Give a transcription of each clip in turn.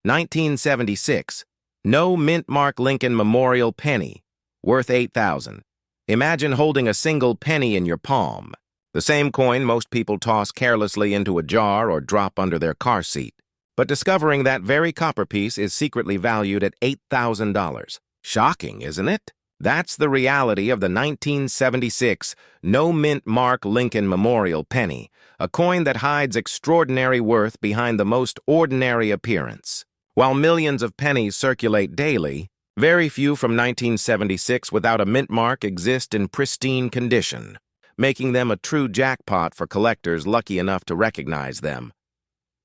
1976. No mint mark Lincoln Memorial penny, worth $8,000. Imagine holding a single penny in your palm. The same coin most people toss carelessly into a jar or drop under their car seat. But discovering that very copper piece is secretly valued at $8,000. Shocking, isn't it? That's the reality of the 1976 no mint mark Lincoln Memorial penny, a coin that hides extraordinary worth behind the most ordinary appearance. While millions of pennies circulate daily, very few from 1976 without a mint mark exist in pristine condition, making them a true jackpot for collectors lucky enough to recognize them.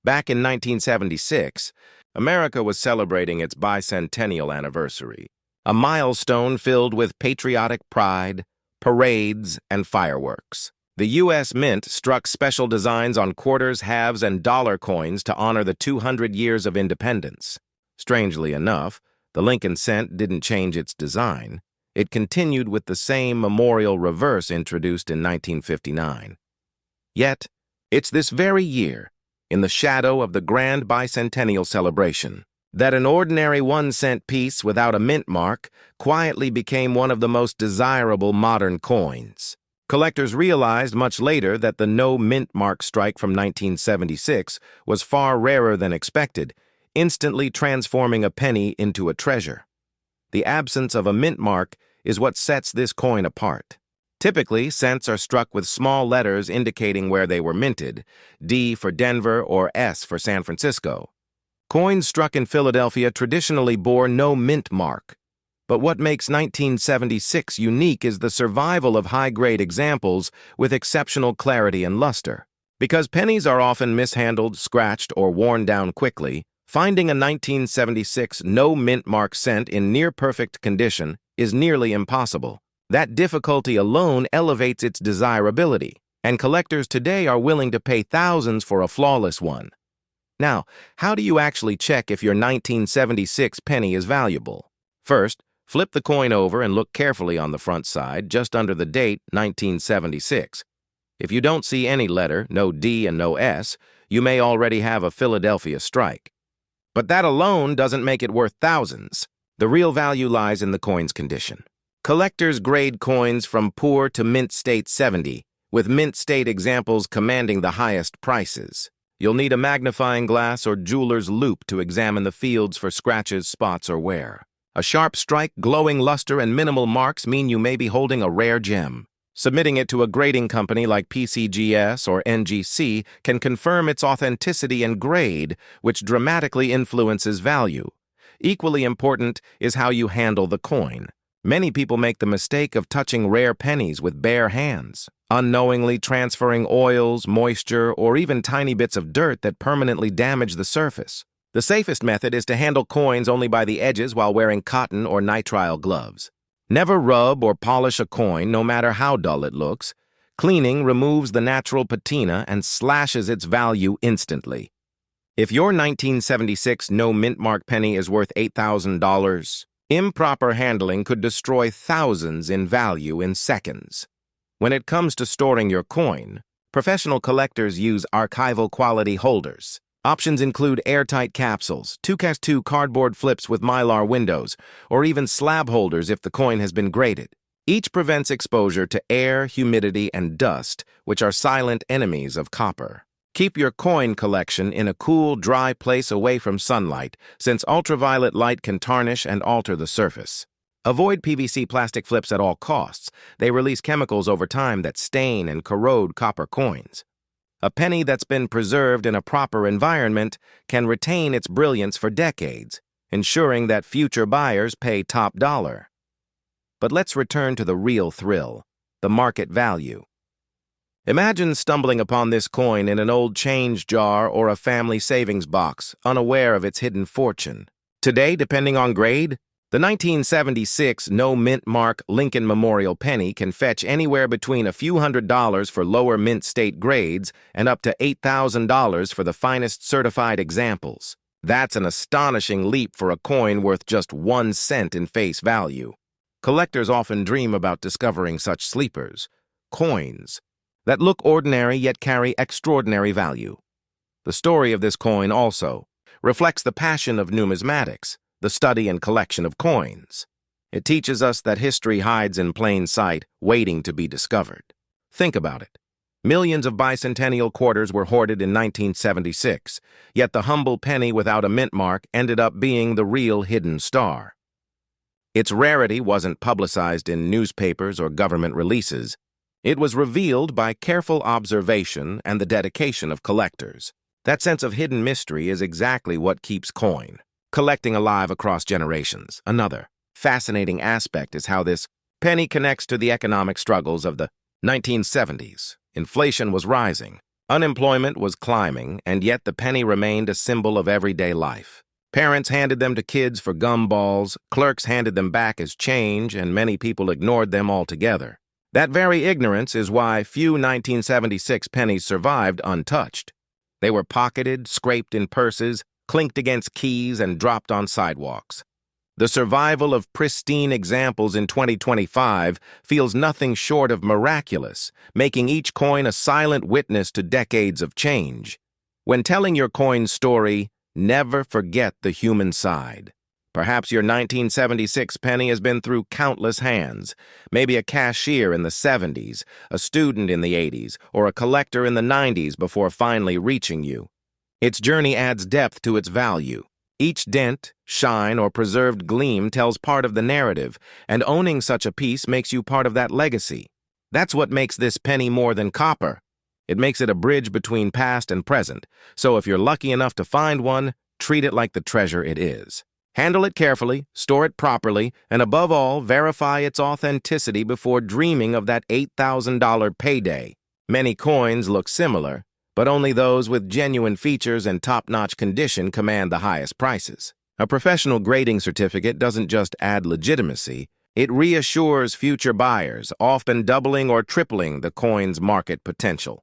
Back in 1976, America was celebrating its bicentennial anniversary, a milestone filled with patriotic pride, parades, and fireworks. The U.S. Mint struck special designs on quarters, halves, and dollar coins to honor the 200 years of independence. Strangely enough, the Lincoln cent didn't change its design. It continued with the same memorial reverse introduced in 1959. Yet, it's this very year, in the shadow of the grand bicentennial celebration, that an ordinary 1-cent piece without a mint mark quietly became one of the most desirable modern coins. Collectors realized much later that the no mint mark strike from 1976 was far rarer than expected, instantly transforming a penny into a treasure. The absence of a mint mark is what sets this coin apart. Typically, cents are struck with small letters indicating where they were minted, D for Denver or S for San Francisco. Coins struck in Philadelphia traditionally bore no mint mark. But what makes 1976 unique is the survival of high-grade examples with exceptional clarity and luster. Because pennies are often mishandled, scratched, or worn down quickly, finding a 1976 no mint mark cent in near-perfect condition is nearly impossible. That difficulty alone elevates its desirability, and collectors today are willing to pay thousands for a flawless one. Now, how do you actually check if your 1976 penny is valuable? First, flip the coin over and look carefully on the front side, just under the date 1976. If you don't see any letter, no D and no S, you may already have a Philadelphia strike. But that alone doesn't make it worth thousands. The real value lies in the coin's condition. Collectors grade coins from poor to mint state 70, with mint state examples commanding the highest prices. You'll need a magnifying glass or jeweler's loupe to examine the fields for scratches, spots, or wear. A sharp strike, glowing luster, and minimal marks mean you may be holding a rare gem. Submitting it to a grading company like PCGS or NGC can confirm its authenticity and grade, which dramatically influences value. Equally important is how you handle the coin. Many people make the mistake of touching rare pennies with bare hands, unknowingly transferring oils, moisture, or even tiny bits of dirt that permanently damage the surface. The safest method is to handle coins only by the edges while wearing cotton or nitrile gloves. Never rub or polish a coin, no matter how dull it looks. Cleaning removes the natural patina and slashes its value instantly. If your 1976 no mint mark penny is worth $8,000, improper handling could destroy thousands in value in seconds. When it comes to storing your coin, professional collectors use archival quality holders. Options include airtight capsules, 2x2 cardboard flips with mylar windows, or even slab holders if the coin has been graded. Each prevents exposure to air, humidity, and dust, which are silent enemies of copper. Keep your coin collection in a cool, dry place away from sunlight, since ultraviolet light can tarnish and alter the surface. Avoid PVC plastic flips at all costs. They release chemicals over time that stain and corrode copper coins. A penny that's been preserved in a proper environment can retain its brilliance for decades, ensuring that future buyers pay top dollar. But let's return to the real thrill, the market value. Imagine stumbling upon this coin in an old change jar or a family savings box, unaware of its hidden fortune. Today, depending on grade, the 1976 no mint mark Lincoln Memorial penny can fetch anywhere between a few $100s for lower mint state grades and up to $8,000 for the finest certified examples. That's an astonishing leap for a coin worth just 1 cent in face value. Collectors often dream about discovering such sleepers, coins, that look ordinary yet carry extraordinary value. The story of this coin also reflects the passion of numismatics, the study and collection of coins. It teaches us that history hides in plain sight, waiting to be discovered. Think about it. Millions of bicentennial quarters were hoarded in 1976, yet the humble penny without a mint mark ended up being the real hidden star. Its rarity wasn't publicized in newspapers or government releases. It was revealed by careful observation and the dedication of collectors. That sense of hidden mystery is exactly what keeps coin collecting alive across generations. Another fascinating aspect is how this penny connects to the economic struggles of the 1970s. Inflation was rising, unemployment was climbing, and yet the penny remained a symbol of everyday life. Parents handed them to kids for gumballs, clerks handed them back as change, and many people ignored them altogether. That very ignorance is why few 1976 pennies survived untouched. They were pocketed, scraped in purses, clinked against keys, and dropped on sidewalks. The survival of pristine examples in 2025 feels nothing short of miraculous, making each coin a silent witness to decades of change. When telling your coin's story, never forget the human side. Perhaps your 1976 penny has been through countless hands, maybe a cashier in the 70s, a student in the 80s, or a collector in the 90s before finally reaching you. Its journey adds depth to its value. Each dent, shine, or preserved gleam tells part of the narrative, and owning such a piece makes you part of that legacy. That's what makes this penny more than copper. It makes it a bridge between past and present, so if you're lucky enough to find one, treat it like the treasure it is. Handle it carefully, store it properly, and above all, verify its authenticity before dreaming of that $8,000 payday. Many coins look similar, but only those with genuine features and top-notch condition command the highest prices. A professional grading certificate doesn't just add legitimacy, it reassures future buyers, often doubling or tripling the coin's market potential.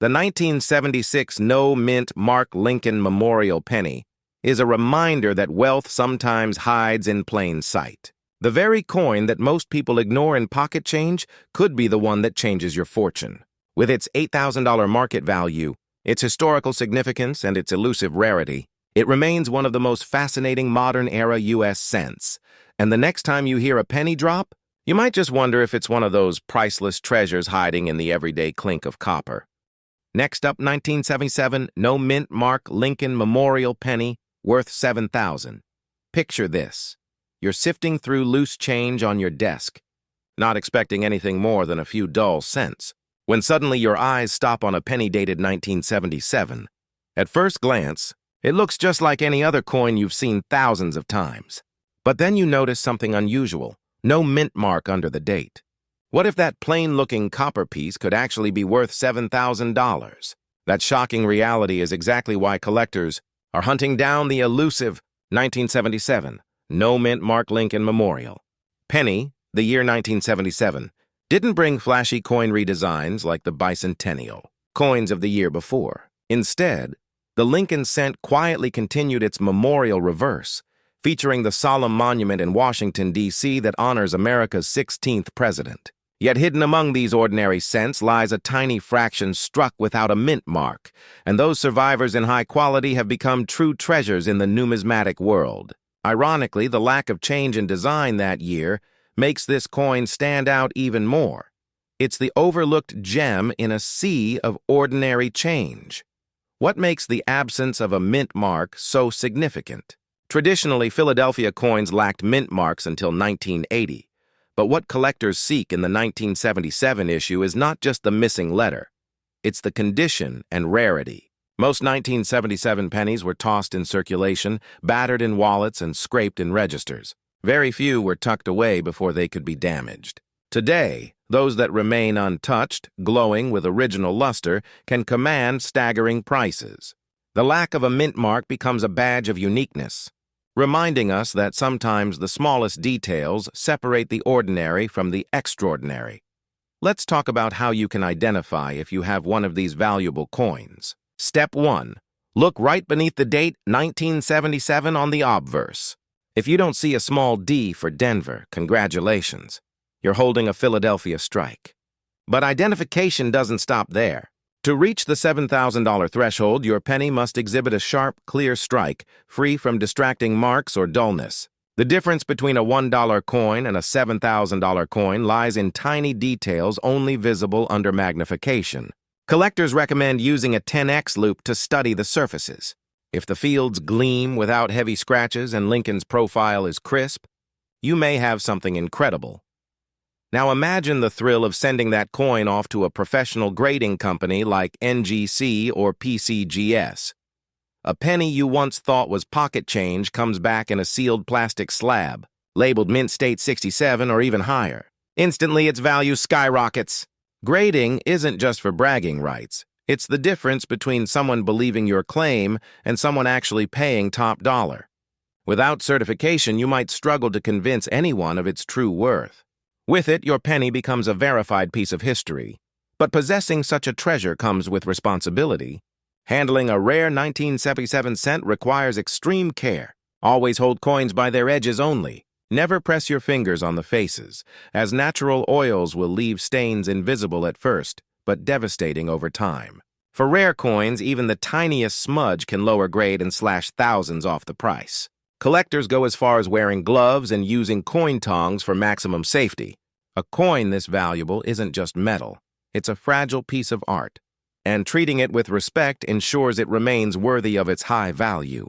The 1976 no-mint Mark Lincoln Memorial Penny is a reminder that wealth sometimes hides in plain sight. The very coin that most people ignore in pocket change could be the one that changes your fortune. With its $8,000 market value, its historical significance, and its elusive rarity, it remains one of the most fascinating modern-era U.S. cents. And the next time you hear a penny drop, you might just wonder if it's one of those priceless treasures hiding in the everyday clink of copper. Next up, 1977 no-mint Mark Lincoln Memorial Penny, worth $7,000. Picture this. You're sifting through loose change on your desk, not expecting anything more than a few dull cents, when suddenly your eyes stop on a penny dated 1977. At first glance, it looks just like any other coin you've seen thousands of times. But then you notice something unusual, no mint mark under the date. What if that plain-looking copper piece could actually be worth $7,000? That shocking reality is exactly why collectors are hunting down the elusive 1977 no mint Mark Lincoln Memorial Penny. The year 1977 didn't bring flashy coin redesigns like the bicentennial coins of the year before. Instead, the Lincoln cent quietly continued its memorial reverse, featuring the solemn monument in Washington, D.C. that honors America's 16th president. Yet hidden among these ordinary cents lies a tiny fraction struck without a mint mark, and those survivors in high quality have become true treasures in the numismatic world. Ironically, the lack of change in design that year makes this coin stand out even more. It's the overlooked gem in a sea of ordinary change. What makes the absence of a mint mark so significant? Traditionally, Philadelphia coins lacked mint marks until 1980. But what collectors seek in the 1977 issue is not just the missing letter. It's the condition and rarity. Most 1977 pennies were tossed in circulation, battered in wallets, and scraped in registers. Very few were tucked away before they could be damaged. Today, those that remain untouched, glowing with original luster, can command staggering prices. The lack of a mint mark becomes a badge of uniqueness, reminding us that sometimes the smallest details separate the ordinary from the extraordinary. Let's talk about how you can identify if you have one of these valuable coins. Step 1. Look right beneath the date 1977 on the obverse. If you don't see a small D for Denver, congratulations. You're holding a Philadelphia strike. But identification doesn't stop there. To reach the $7,000 threshold, your penny must exhibit a sharp, clear strike, free from distracting marks or dullness. The difference between a $1 coin and a $7,000 coin lies in tiny details only visible under magnification. Collectors recommend using a 10x loop to study the surfaces. If the fields gleam without heavy scratches and Lincoln's profile is crisp, you may have something incredible. Now imagine the thrill of sending that coin off to a professional grading company like NGC or PCGS. A penny you once thought was pocket change comes back in a sealed plastic slab, labeled Mint State 67 or even higher. Instantly, its value skyrockets. Grading isn't just for bragging rights. It's the difference between someone believing your claim and someone actually paying top dollar. Without certification, you might struggle to convince anyone of its true worth. With it, your penny becomes a verified piece of history. But possessing such a treasure comes with responsibility. Handling a rare 1977 cent requires extreme care. Always hold coins by their edges only. Never press your fingers on the faces, as natural oils will leave stains invisible at first, but devastating over time. For rare coins, even the tiniest smudge can lower grade and slash thousands off the price. Collectors go as far as wearing gloves and using coin tongs for maximum safety. A coin this valuable isn't just metal. It's a fragile piece of art, and treating it with respect ensures it remains worthy of its high value.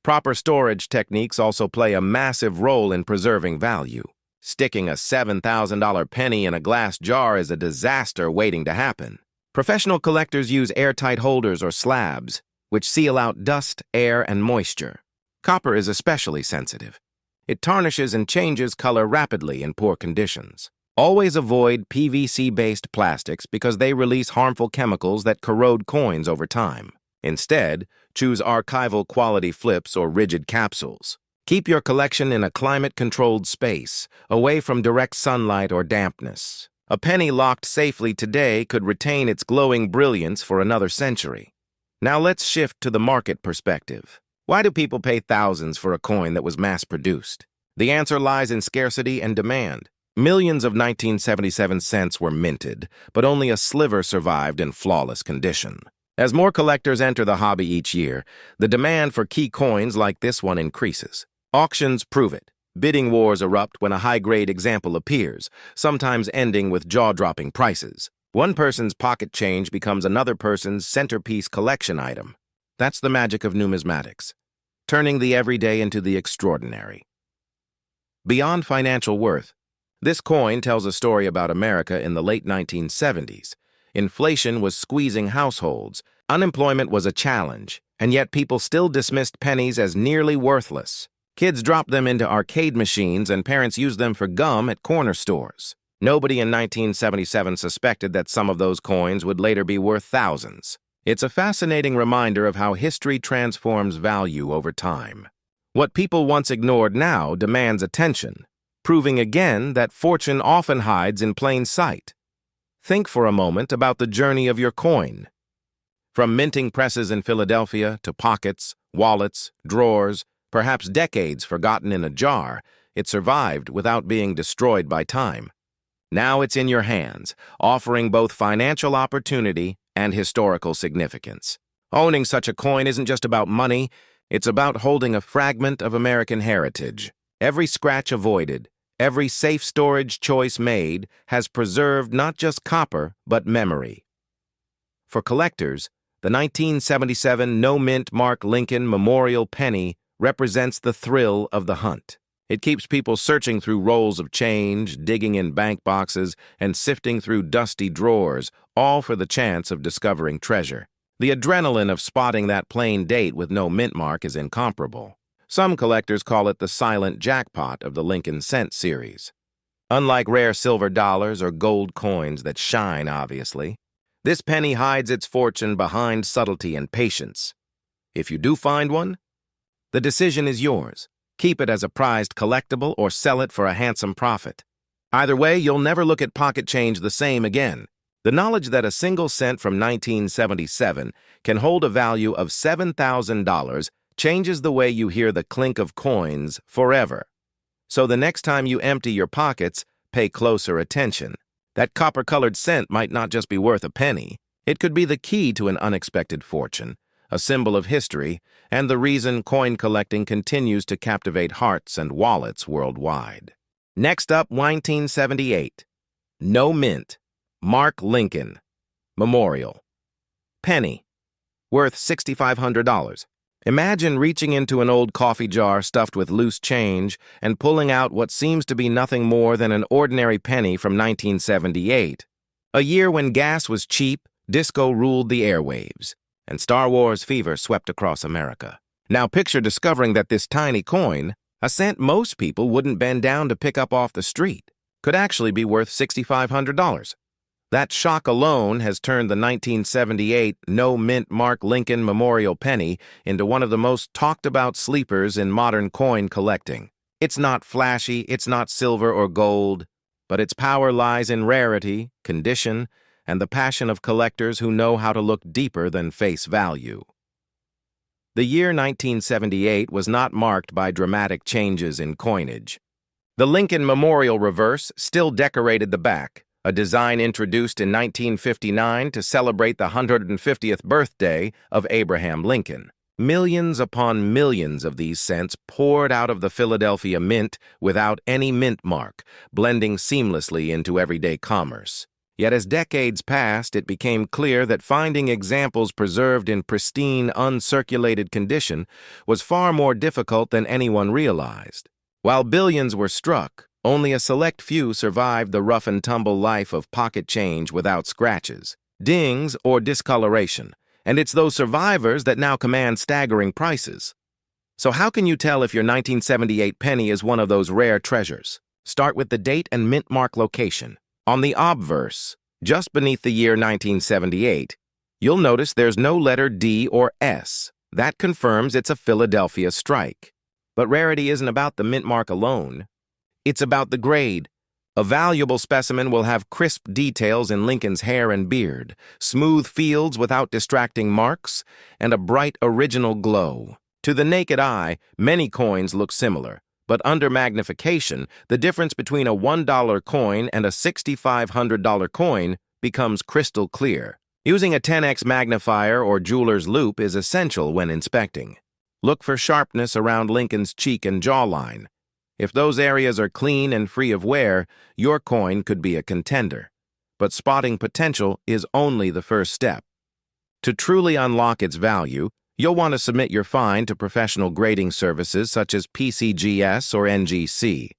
Proper storage techniques also play a massive role in preserving value. Sticking a $7,000 penny in a glass jar is a disaster waiting to happen. Professional collectors use airtight holders or slabs, which seal out dust, air, and moisture. Copper is especially sensitive. It tarnishes and changes color rapidly in poor conditions. Always avoid PVC-based plastics because they release harmful chemicals that corrode coins over time. Instead, choose archival quality flips or rigid capsules. Keep your collection in a climate-controlled space, away from direct sunlight or dampness. A penny locked safely today could retain its glowing brilliance for another century. Now let's shift to the market perspective. Why do people pay thousands for a coin that was mass-produced? The answer lies in scarcity and demand. Millions of 1977 cents were minted, but only a sliver survived in flawless condition. As more collectors enter the hobby each year, the demand for key coins like this one increases. Auctions prove it. Bidding wars erupt when a high-grade example appears, sometimes ending with jaw-dropping prices. One person's pocket change becomes another person's centerpiece collection item. That's the magic of numismatics, turning the everyday into the extraordinary. Beyond financial worth, this coin tells a story about America in the late 1970s. Inflation was squeezing households, unemployment was a challenge, and yet people still dismissed pennies as nearly worthless. Kids dropped them into arcade machines and parents used them for gum at corner stores. Nobody in 1977 suspected that some of those coins would later be worth thousands. It's a fascinating reminder of how history transforms value over time. What people once ignored now demands attention, proving again that fortune often hides in plain sight. Think for a moment about the journey of your coin. From minting presses in Philadelphia to pockets, wallets, drawers, perhaps decades forgotten in a jar, it survived without being destroyed by time. Now it's in your hands, offering both financial opportunity and historical significance. Owning such a coin isn't just about money, it's about holding a fragment of American heritage. Every scratch avoided, every safe storage choice made has preserved not just copper, but memory. For collectors, the 1977 no-mint Mark Lincoln Memorial Penny represents the thrill of the hunt. It keeps people searching through rolls of change, digging in bank boxes, and sifting through dusty drawers, all for the chance of discovering treasure. The adrenaline of spotting that plain date with no mint mark is incomparable. Some collectors call it the silent jackpot of the Lincoln Cent series. Unlike rare silver dollars or gold coins that shine, obviously, this penny hides its fortune behind subtlety and patience. If you do find one, the decision is yours. Keep it as a prized collectible or sell it for a handsome profit. Either way, you'll never look at pocket change the same again. The knowledge that a single cent from 1977 can hold a value of $7,000 changes the way you hear the clink of coins forever. So the next time you empty your pockets, pay closer attention. That copper-colored cent might not just be worth a penny, It could be the key to an unexpected fortune, a symbol of history, and the reason coin collecting continues to captivate hearts and wallets worldwide. Next up, 1978. No mint. Mark Lincoln. Memorial. Penny. Worth $6,500. Imagine reaching into an old coffee jar stuffed with loose change and pulling out what seems to be nothing more than an ordinary penny from 1978. A year when gas was cheap, disco ruled the airwaves, and Star Wars fever swept across America. Now picture discovering that this tiny coin, a cent most people wouldn't bend down to pick up off the street, could actually be worth $6,500. That shock alone has turned the 1978 no-mint Mark Lincoln Memorial Penny into one of the most talked-about sleepers in modern coin collecting. It's not flashy, it's not silver or gold, but its power lies in rarity, condition, and the passion of collectors who know how to look deeper than face value. The year 1978 was not marked by dramatic changes in coinage. The Lincoln Memorial reverse still decorated the back, a design introduced in 1959 to celebrate the 150th birthday of Abraham Lincoln. Millions upon millions of these cents poured out of the Philadelphia Mint without any mint mark, blending seamlessly into everyday commerce. Yet as decades passed, it became clear that finding examples preserved in pristine, uncirculated condition was far more difficult than anyone realized. While billions were struck, only a select few survived the rough-and-tumble life of pocket change without scratches, dings, or discoloration, and it's those survivors that now command staggering prices. So how can you tell if your 1978 penny is one of those rare treasures? Start with the date and mint mark location. On the obverse, just beneath the year 1978, you'll notice there's no letter D or S. That confirms it's a Philadelphia strike. But rarity isn't about the mint mark alone. It's about the grade. A valuable specimen will have crisp details in Lincoln's hair and beard, smooth fields without distracting marks, and a bright original glow. To the naked eye, many coins look similar, but under magnification, the difference between a $1 coin and a $6,500 coin becomes crystal clear. Using a 10x magnifier or jeweler's loupe is essential when inspecting. Look for sharpness around Lincoln's cheek and jawline. If those areas are clean and free of wear, your coin could be a contender. But spotting potential is only the first step. To truly unlock its value, you'll want to submit your find to professional grading services such as PCGS or NGC.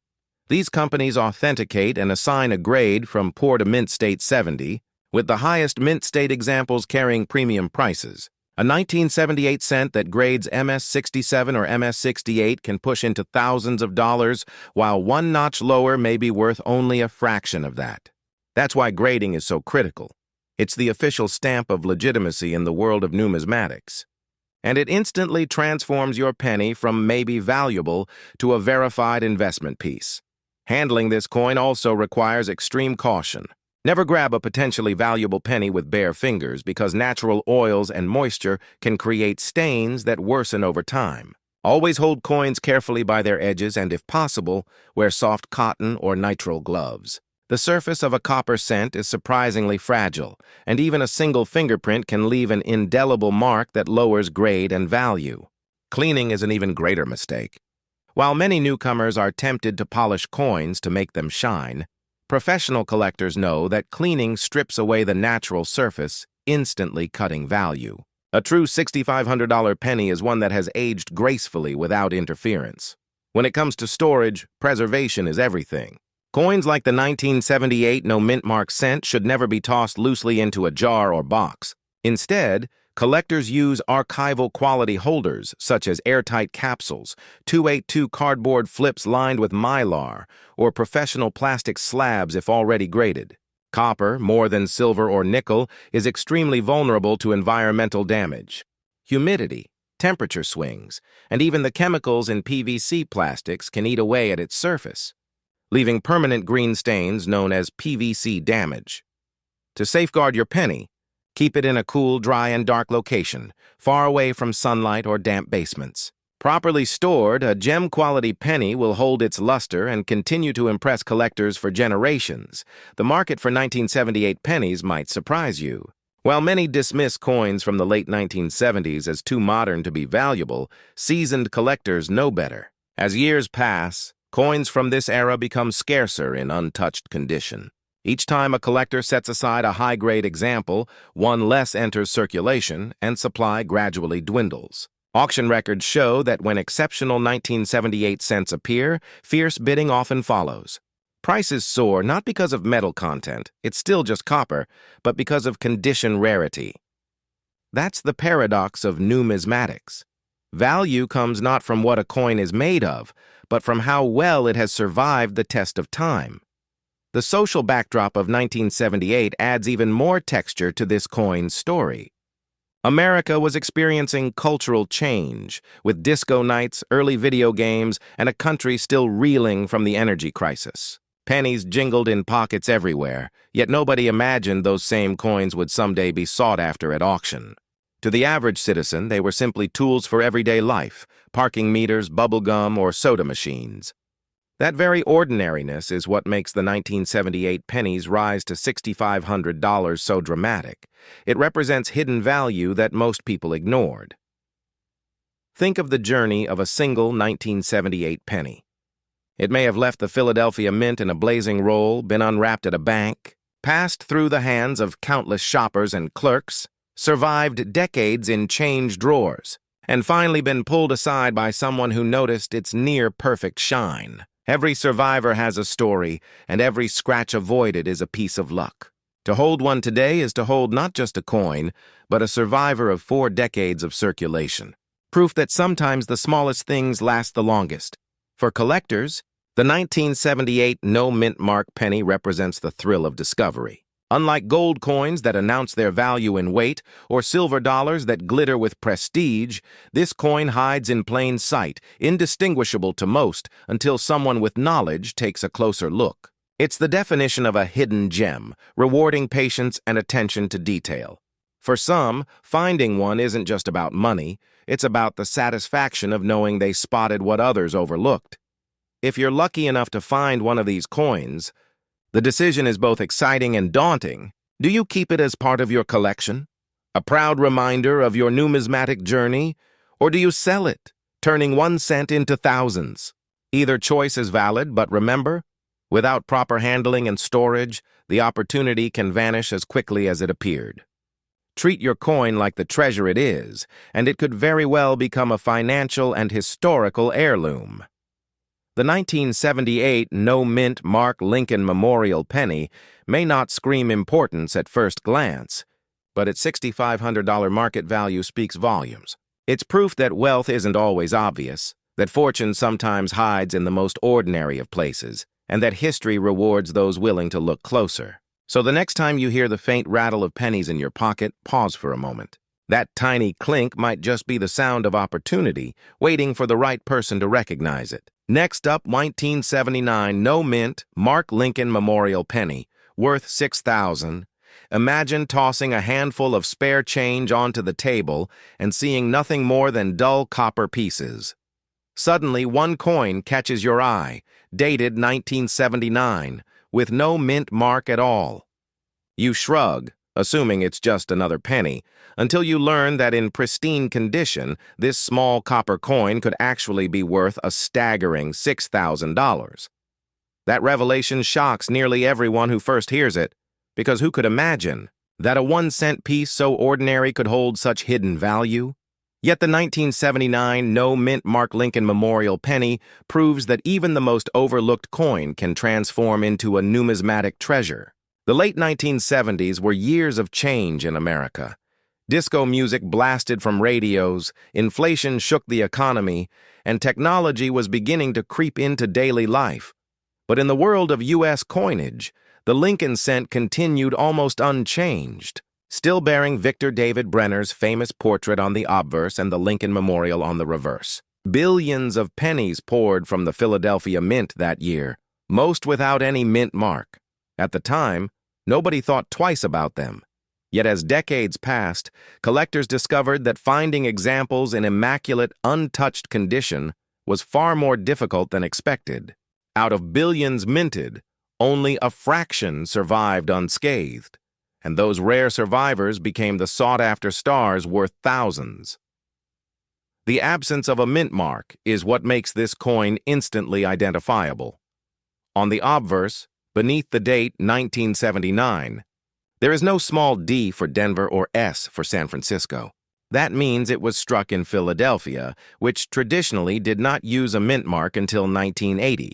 These companies authenticate and assign a grade from poor to mint state 70, with the highest mint state examples carrying premium prices. A 1978 cent that grades MS-67 or MS-68 can push into thousands of dollars, while one notch lower may be worth only a fraction of that. That's why grading is so critical. It's the official stamp of legitimacy in the world of numismatics. And it instantly transforms your penny from maybe valuable to a verified investment piece. Handling this coin also requires extreme caution. Never grab a potentially valuable penny with bare fingers because natural oils and moisture can create stains that worsen over time. Always hold coins carefully by their edges and, if possible, wear soft cotton or nitrile gloves. The surface of a copper cent is surprisingly fragile, and even a single fingerprint can leave an indelible mark that lowers grade and value. Cleaning is an even greater mistake. While many newcomers are tempted to polish coins to make them shine, professional collectors know that cleaning strips away the natural surface, instantly cutting value. A true $6,500 penny is one that has aged gracefully without interference. When it comes to storage, preservation is everything. Coins like the 1978 no mint mark cent should never be tossed loosely into a jar or box. Instead, collectors use archival quality holders such as airtight capsules, 282 cardboard flips lined with mylar, or professional plastic slabs if already graded. Copper, more than silver or nickel, is extremely vulnerable to environmental damage. Humidity, temperature swings, and even the chemicals in PVC plastics can eat away at its surface, leaving permanent green stains known as PVC damage. To safeguard your penny, keep it in a cool, dry, and dark location, far away from sunlight or damp basements. Properly stored, a gem-quality penny will hold its luster and continue to impress collectors for generations. The market for 1978 pennies might surprise you. While many dismiss coins from the late 1970s as too modern to be valuable, seasoned collectors know better. As years pass, coins from this era become scarcer in untouched condition. Each time a collector sets aside a high-grade example, one less enters circulation, and supply gradually dwindles. Auction records show that when exceptional 1978 cents appear, fierce bidding often follows. Prices soar not because of metal content, it's still just copper, but because of condition rarity. That's the paradox of numismatics. Value comes not from what a coin is made of, but from how well it has survived the test of time. The social backdrop of 1978 adds even more texture to this coin's story. America was experiencing cultural change, with disco nights, early video games, and a country still reeling from the energy crisis. Pennies jingled in pockets everywhere, yet nobody imagined those same coins would someday be sought after at auction. To the average citizen, they were simply tools for everyday life, parking meters, bubble gum, or soda machines. That very ordinariness is what makes the 1978 pennies rise to $6,500 so dramatic. It represents hidden value that most people ignored. Think of the journey of a single 1978 penny. It may have left the Philadelphia Mint in a blazing roll, been unwrapped at a bank, passed through the hands of countless shoppers and clerks, survived decades in change drawers, and finally been pulled aside by someone who noticed its near-perfect shine. Every survivor has a story, and every scratch avoided is a piece of luck. To hold one today is to hold not just a coin, but a survivor of 4 decades of circulation. Proof that sometimes the smallest things last the longest. For collectors, the 1978 no-mint mark penny represents the thrill of discovery. Unlike gold coins that announce their value in weight or silver dollars that glitter with prestige, this coin hides in plain sight, indistinguishable to most until someone with knowledge takes a closer look. It's the definition of a hidden gem, rewarding patience and attention to detail. For some, finding one isn't just about money, it's about the satisfaction of knowing they spotted what others overlooked. If you're lucky enough to find one of these coins, the decision is both exciting and daunting. Do you keep it as part of your collection? A proud reminder of your numismatic journey? Or do you sell it, turning 1 cent into thousands? Either choice is valid, but remember, without proper handling and storage, the opportunity can vanish as quickly as it appeared. Treat your coin like the treasure it is, and it could very well become a financial and historical heirloom. The 1978 no-mint Mark Lincoln Memorial penny may not scream importance at first glance, but its $6,500 market value speaks volumes. It's proof that wealth isn't always obvious, that fortune sometimes hides in the most ordinary of places, and that history rewards those willing to look closer. So the next time you hear the faint rattle of pennies in your pocket, pause for a moment. That tiny clink might just be the sound of opportunity, waiting for the right person to recognize it. Next up, 1979 no-mint Mark Lincoln Memorial penny, worth $6,000. Imagine tossing a handful of spare change onto the table and seeing nothing more than dull copper pieces. Suddenly, one coin catches your eye, dated 1979, with no mint mark at all. You shrug, assuming it's just another penny, until you learn that in pristine condition, this small copper coin could actually be worth a staggering $6,000. That revelation shocks nearly everyone who first hears it, because who could imagine that a 1-cent piece so ordinary could hold such hidden value? Yet the 1979 no-mint Mark Lincoln Memorial penny proves that even the most overlooked coin can transform into a numismatic treasure. The late 1970s were years of change in America. Disco music blasted from radios, inflation shook the economy, and technology was beginning to creep into daily life. But in the world of U.S. coinage, the Lincoln cent continued almost unchanged, still bearing Victor David Brenner's famous portrait on the obverse and the Lincoln Memorial on the reverse. Billions of pennies poured from the Philadelphia Mint that year, most without any mint mark. At the time, nobody thought twice about them. Yet as decades passed, collectors discovered that finding examples in immaculate, untouched condition was far more difficult than expected. Out of billions minted, only a fraction survived unscathed. and those rare survivors became the sought-after stars worth thousands. The absence of a mint mark is what makes this coin instantly identifiable. On the obverse, beneath the date 1979, there is no small d for Denver or S for San Francisco. That means it was struck in Philadelphia, which traditionally did not use a mint mark until 1980.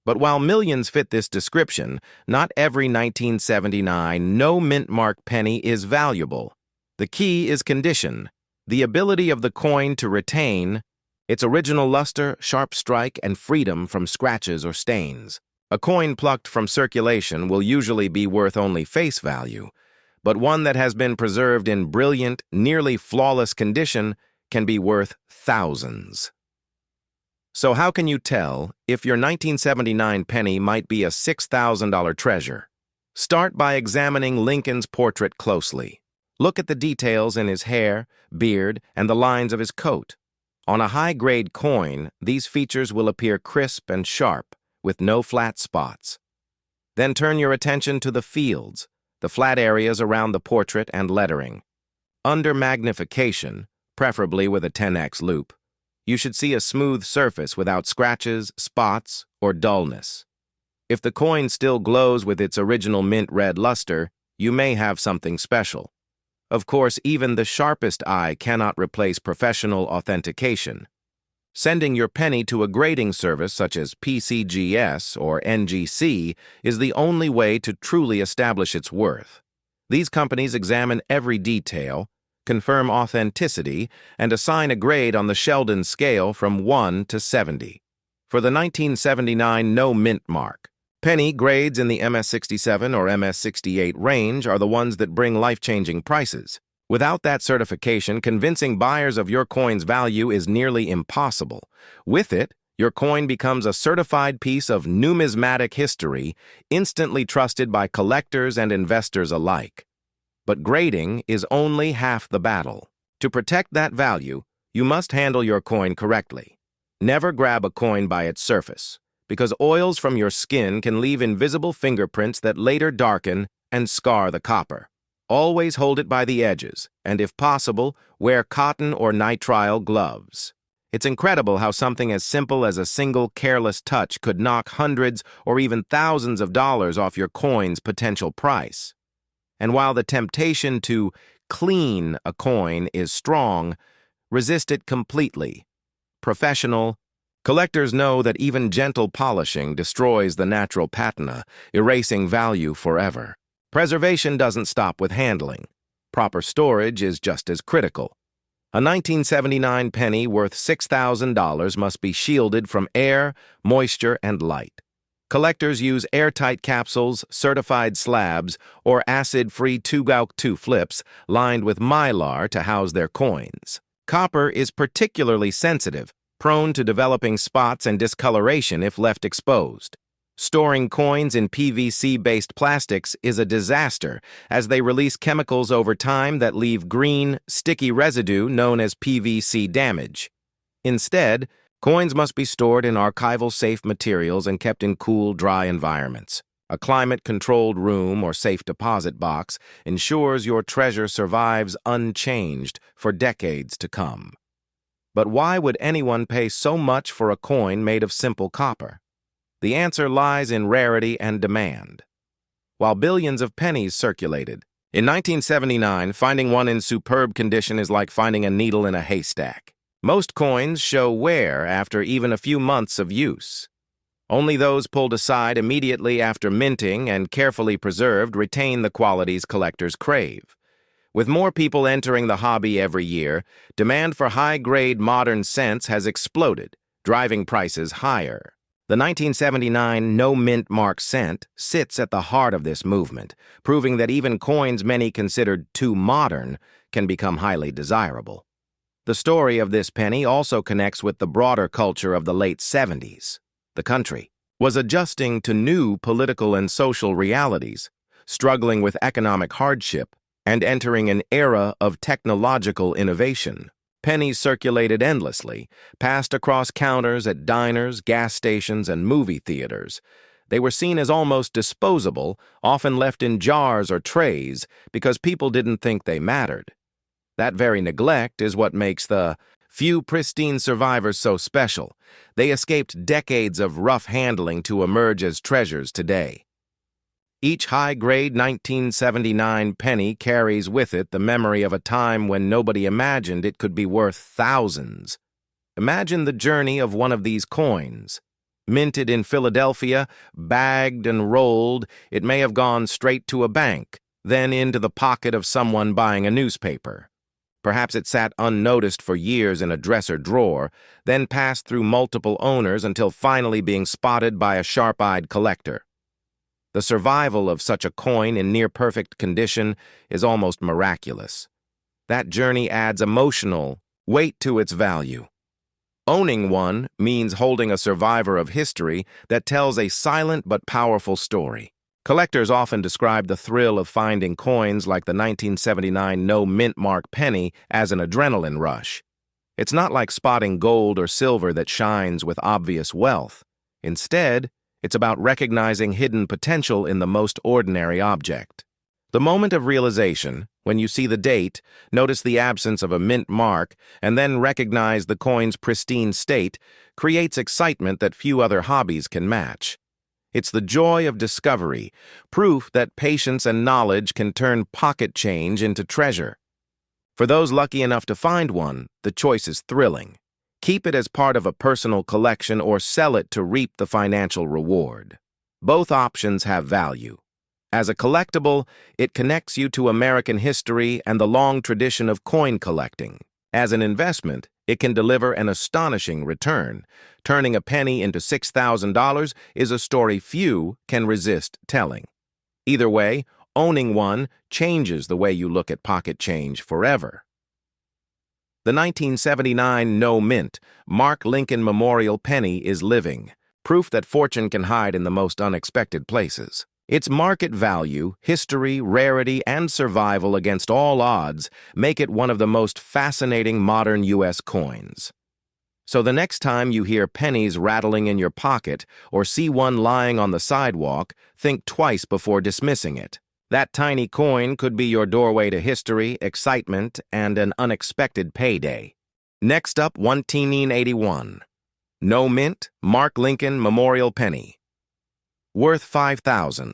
But while millions fit this description, not every 1979 no mint mark penny is valuable. The key is condition, the ability of the coin to retain its original luster, sharp strike, and freedom from scratches or stains. A coin plucked from circulation will usually be worth only face value, but one that has been preserved in brilliant, nearly flawless condition can be worth thousands. So how can you tell if your 1979 penny might be a $6,000 treasure? Start by examining Lincoln's portrait closely. Look at the details in his hair, beard, and the lines of his coat. On a high-grade coin, these features will appear crisp and sharp, with no flat spots. Then turn your attention to the fields, the flat areas around the portrait and lettering. Under magnification, preferably with a 10x loop, you should see a smooth surface without scratches, spots, or dullness. If the coin still glows with its original mint red luster, you may have something special. Of course, even the sharpest eye cannot replace professional authentication. Sending your penny to a grading service such as PCGS or NGC is the only way to truly establish its worth. These companies examine every detail, confirm authenticity, and assign a grade on the Sheldon scale from 1 to 70. For the 1979 no mint mark, penny grades in the MS67 or MS68 range are the ones that bring life-changing prices. Without that certification, convincing buyers of your coin's value is nearly impossible. With it, your coin becomes a certified piece of numismatic history, instantly trusted by collectors and investors alike. But grading is only half the battle. To protect that value, you must handle your coin correctly. Never grab a coin by its surface, because oils from your skin can leave invisible fingerprints that later darken and scar the copper. Always hold it by the edges, and if possible, wear cotton or nitrile gloves. It's incredible how something as simple as a single careless touch could knock hundreds or even thousands of dollars off your coin's potential price. And while the temptation to clean a coin is strong, resist it completely. Professional collectors know that even gentle polishing destroys the natural patina, erasing value forever. Preservation doesn't stop with handling. Proper storage is just as critical. A 1979 penny worth $6,000 must be shielded from air, moisture, and light. Collectors use airtight capsules, certified slabs, or acid-free 2x2 flips lined with mylar to house their coins. Copper is particularly sensitive, prone to developing spots and discoloration if left exposed. Storing coins in PVC-based plastics is a disaster, as they release chemicals over time that leave green, sticky residue known as PVC damage. Instead, coins must be stored in archival-safe materials and kept in cool, dry environments. A climate-controlled room or safe deposit box ensures your treasure survives unchanged for decades to come. But why would anyone pay so much for a coin made of simple copper? The answer lies in rarity and demand. While billions of pennies circulated, in 1979, finding one in superb condition is like finding a needle in a haystack. Most coins show wear after even a few months of use. Only those pulled aside immediately after minting and carefully preserved retain the qualities collectors crave. With more people entering the hobby every year, demand for high-grade modern cents has exploded, driving prices higher. The 1979 no mint mark cent sits at the heart of this movement, proving that even coins many considered too modern can become highly desirable. The story of this penny also connects with the broader culture of the late 70s. The country was adjusting to new political and social realities, struggling with economic hardship, and entering an era of technological innovation. Pennies circulated endlessly, passed across counters at diners, gas stations, and movie theaters. They were seen as almost disposable, often left in jars or trays, because people didn't think they mattered. That very neglect is what makes the few pristine survivors so special. They escaped decades of rough handling to emerge as treasures today. Each high-grade 1979 penny carries with it the memory of a time when nobody imagined it could be worth thousands. Imagine the journey of one of these coins. Minted in Philadelphia, bagged and rolled, it may have gone straight to a bank, then into the pocket of someone buying a newspaper. Perhaps it sat unnoticed for years in a dresser drawer, then passed through multiple owners until finally being spotted by a sharp-eyed collector. The survival of such a coin in near-perfect condition is almost miraculous. That journey adds emotional weight to its value. Owning one means holding a survivor of history that tells a silent but powerful story. Collectors often describe the thrill of finding coins like the 1979 no mint mark penny as an adrenaline rush. It's not like spotting gold or silver that shines with obvious wealth. Instead, it's about recognizing hidden potential in the most ordinary object. The moment of realization, when you see the date, notice the absence of a mint mark, and then recognize the coin's pristine state, creates excitement that few other hobbies can match. It's the joy of discovery, proof that patience and knowledge can turn pocket change into treasure. For those lucky enough to find one, the choice is thrilling. Keep it as part of a personal collection or sell it to reap the financial reward. Both options have value. As a collectible, it connects you to American history and the long tradition of coin collecting. As an investment, it can deliver an astonishing return. Turning a penny into $6,000 is a story few can resist telling. Either way, owning one changes the way you look at pocket change forever. The 1979 no mint Mark Lincoln Memorial penny is living, proof that fortune can hide in the most unexpected places. Its market value, history, rarity, and survival against all odds make it one of the most fascinating modern U.S. coins. So the next time you hear pennies rattling in your pocket or see one lying on the sidewalk, think twice before dismissing it. That tiny coin could be your doorway to history, excitement, and an unexpected payday. Next up, 1981. No mint, Mark Lincoln Memorial penny. Worth $5,000.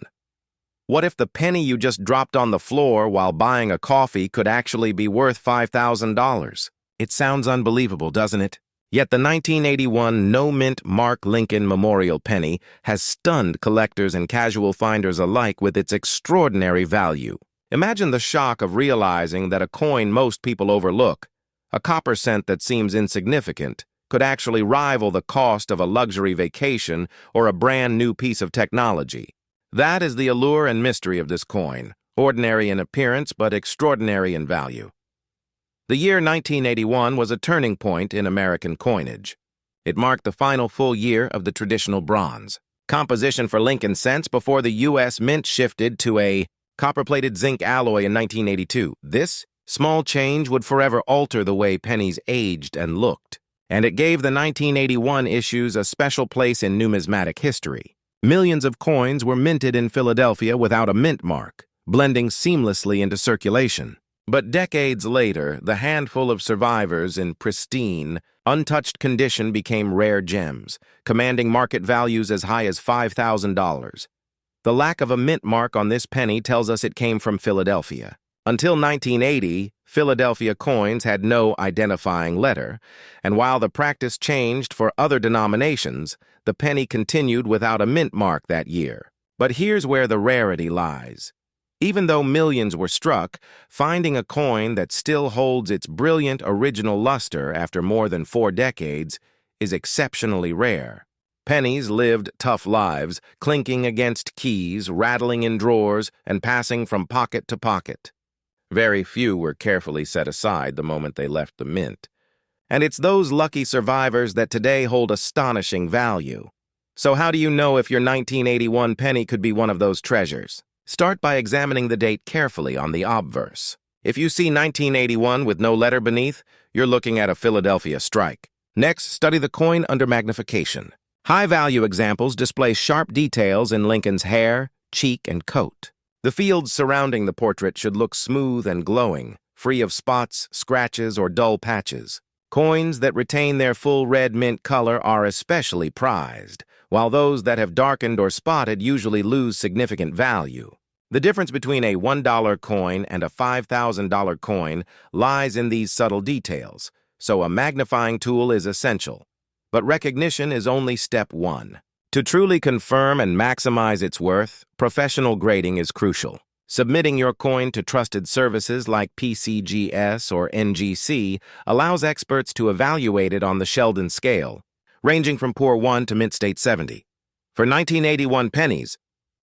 What if the penny you just dropped on the floor while buying a coffee could actually be worth $5,000? It sounds unbelievable, doesn't it? Yet the 1981 no mint Mark Lincoln Memorial penny has stunned collectors and casual finders alike with its extraordinary value. Imagine the shock of realizing that a coin most people overlook, a copper cent that seems insignificant, could actually rival the cost of a luxury vacation or a brand new piece of technology. That is the allure and mystery of this coin, ordinary in appearance but extraordinary in value. The year 1981 was a turning point in American coinage. It marked the final full year of the traditional bronze composition for Lincoln cents before the U.S. Mint shifted to a copper-plated zinc alloy in 1982. This small change would forever alter the way pennies aged and looked, and it gave the 1981 issues a special place in numismatic history. Millions of coins were minted in Philadelphia without a mint mark, blending seamlessly into circulation. But decades later, the handful of survivors in pristine, untouched condition became rare gems, commanding market values as high as $5,000. The lack of a mint mark on this penny tells us it came from Philadelphia. Until 1980, Philadelphia coins had no identifying letter, and while the practice changed for other denominations, the penny continued without a mint mark that year. But here's where the rarity lies. Even though millions were struck, finding a coin that still holds its brilliant original luster after more than 4 decades is exceptionally rare. Pennies lived tough lives, clinking against keys, rattling in drawers, and passing from pocket to pocket. Very few were carefully set aside the moment they left the mint. And it's those lucky survivors that today hold astonishing value. So how do you know if your 1981 penny could be one of those treasures? Start by examining the date carefully on the obverse. If you see 1981 with no letter beneath, you're looking at a Philadelphia strike. Next, study the coin under magnification. High-value examples display sharp details in Lincoln's hair, cheek, and coat. The fields surrounding the portrait should look smooth and glowing, free of spots, scratches, or dull patches. Coins that retain their full red mint color are especially prized, while those that have darkened or spotted usually lose significant value. The difference between a $1 coin and a $5,000 coin lies in these subtle details, so a magnifying tool is essential. But recognition is only step one. To truly confirm and maximize its worth, professional grading is crucial. Submitting your coin to trusted services like PCGS or NGC allows experts to evaluate it on the Sheldon scale, ranging from poor 1 to mint state 70. For 1981 pennies,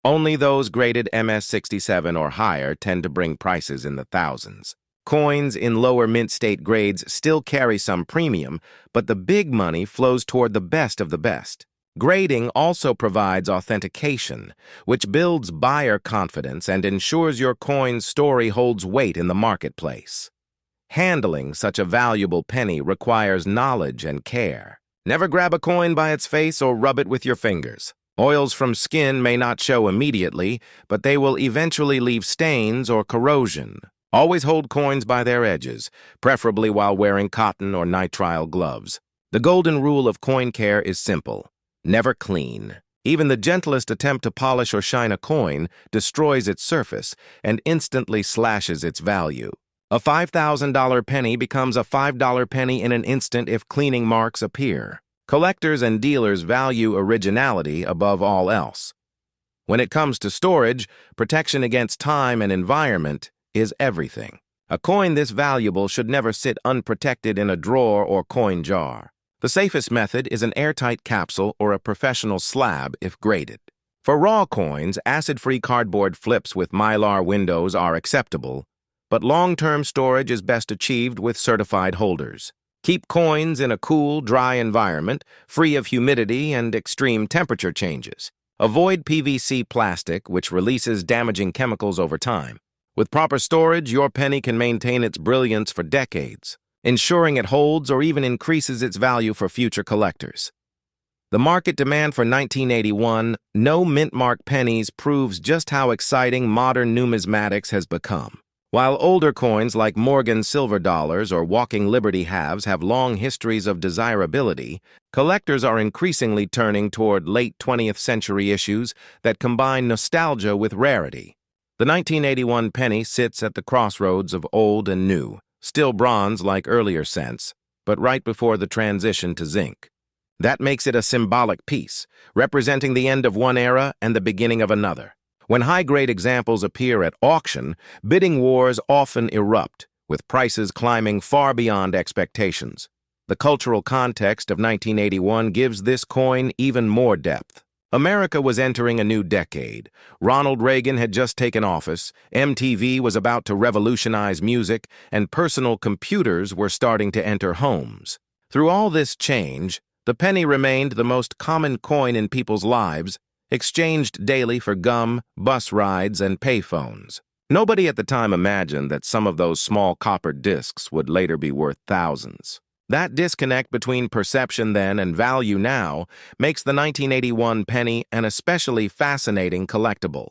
only those graded MS67 or higher tend to bring prices in the thousands. Coins in lower mint state grades still carry some premium, but the big money flows toward the best of the best. Grading also provides authentication, which builds buyer confidence and ensures your coin's story holds weight in the marketplace. Handling such a valuable penny requires knowledge and care. Never grab a coin by its face or rub it with your fingers. Oils from skin may not show immediately, but they will eventually leave stains or corrosion. Always hold coins by their edges, preferably while wearing cotton or nitrile gloves. The golden rule of coin care is simple. Never clean. Even the gentlest attempt to polish or shine a coin destroys its surface and instantly slashes its value. A $5,000 penny becomes a $5 penny in an instant if cleaning marks appear. Collectors and dealers value originality above all else. When it comes to storage, protection against time and environment is everything. A coin this valuable should never sit unprotected in a drawer or coin jar. The safest method is an airtight capsule or a professional slab if graded. For raw coins, acid-free cardboard flips with mylar windows are acceptable, but long-term storage is best achieved with certified holders. Keep coins in a cool, dry environment, free of humidity and extreme temperature changes. Avoid PVC plastic, which releases damaging chemicals over time. With proper storage, your penny can maintain its brilliance for decades, ensuring it holds or even increases its value for future collectors. The market demand for 1981 no mint mark pennies proves just how exciting modern numismatics has become. While older coins like Morgan silver dollars or Walking Liberty halves have long histories of desirability, collectors are increasingly turning toward late 20th century issues that combine nostalgia with rarity. The 1981 penny sits at the crossroads of old and new, still bronze like earlier cents, but right before the transition to zinc. That makes it a symbolic piece, representing the end of one era and the beginning of another. When high-grade examples appear at auction, bidding wars often erupt, with prices climbing far beyond expectations. The cultural context of 1981 gives this coin even more depth. America was entering a new decade. Ronald Reagan had just taken office, MTV was about to revolutionize music, and personal computers were starting to enter homes. Through all this change, the penny remained the most common coin in people's lives, exchanged daily for gum, bus rides, and payphones. Nobody at the time imagined that some of those small copper discs would later be worth thousands. That disconnect between perception then and value now makes the 1981 penny an especially fascinating collectible.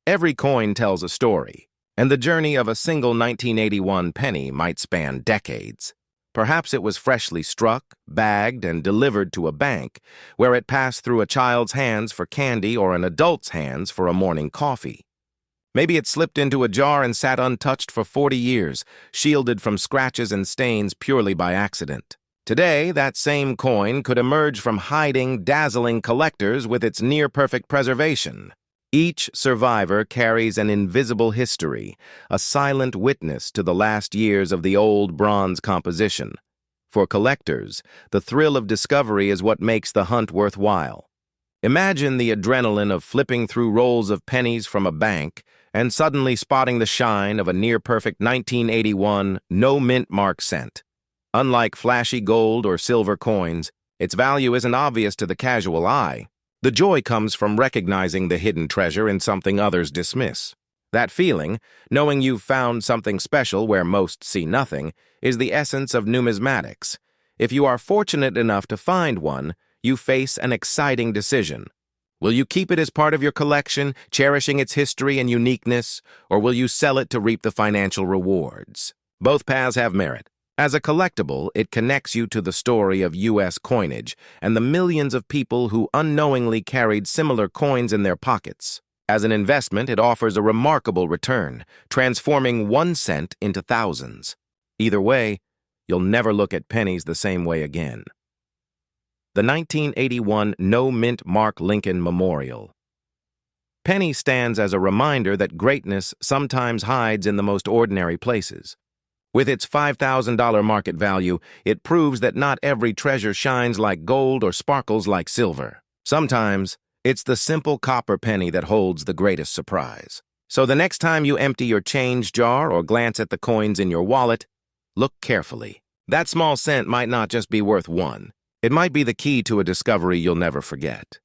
Every coin tells a story, and the journey of a single 1981 penny might span decades. Perhaps it was freshly struck, bagged, and delivered to a bank, where it passed through a child's hands for candy or an adult's hands for a morning coffee. Maybe it slipped into a jar and sat untouched for 40 years, shielded from scratches and stains purely by accident. Today, that same coin could emerge from hiding, dazzling collectors with its near-perfect preservation. Each survivor carries an invisible history, a silent witness to the last years of the old bronze composition. For collectors, the thrill of discovery is what makes the hunt worthwhile. Imagine the adrenaline of flipping through rolls of pennies from a bank and suddenly spotting the shine of a near-perfect 1981 no-mint mark cent. Unlike flashy gold or silver coins, its value isn't obvious to the casual eye. The joy comes from recognizing the hidden treasure in something others dismiss. That feeling, knowing you've found something special where most see nothing, is the essence of numismatics. If you are fortunate enough to find one, you face an exciting decision. Will you keep it as part of your collection, cherishing its history and uniqueness, or will you sell it to reap the financial rewards? Both paths have merit. As a collectible, it connects you to the story of U.S. coinage and the millions of people who unknowingly carried similar coins in their pockets. As an investment, it offers a remarkable return, transforming 1 cent into thousands. Either way, you'll never look at pennies the same way again. The 1981 No Mint Mark Lincoln Memorial. Penny stands as a reminder that greatness sometimes hides in the most ordinary places. With its $5,000 market value, it proves that not every treasure shines like gold or sparkles like silver. Sometimes, it's the simple copper penny that holds the greatest surprise. So the next time you empty your change jar or glance at the coins in your wallet, look carefully. That small cent might not just be worth one. It might be the key to a discovery you'll never forget.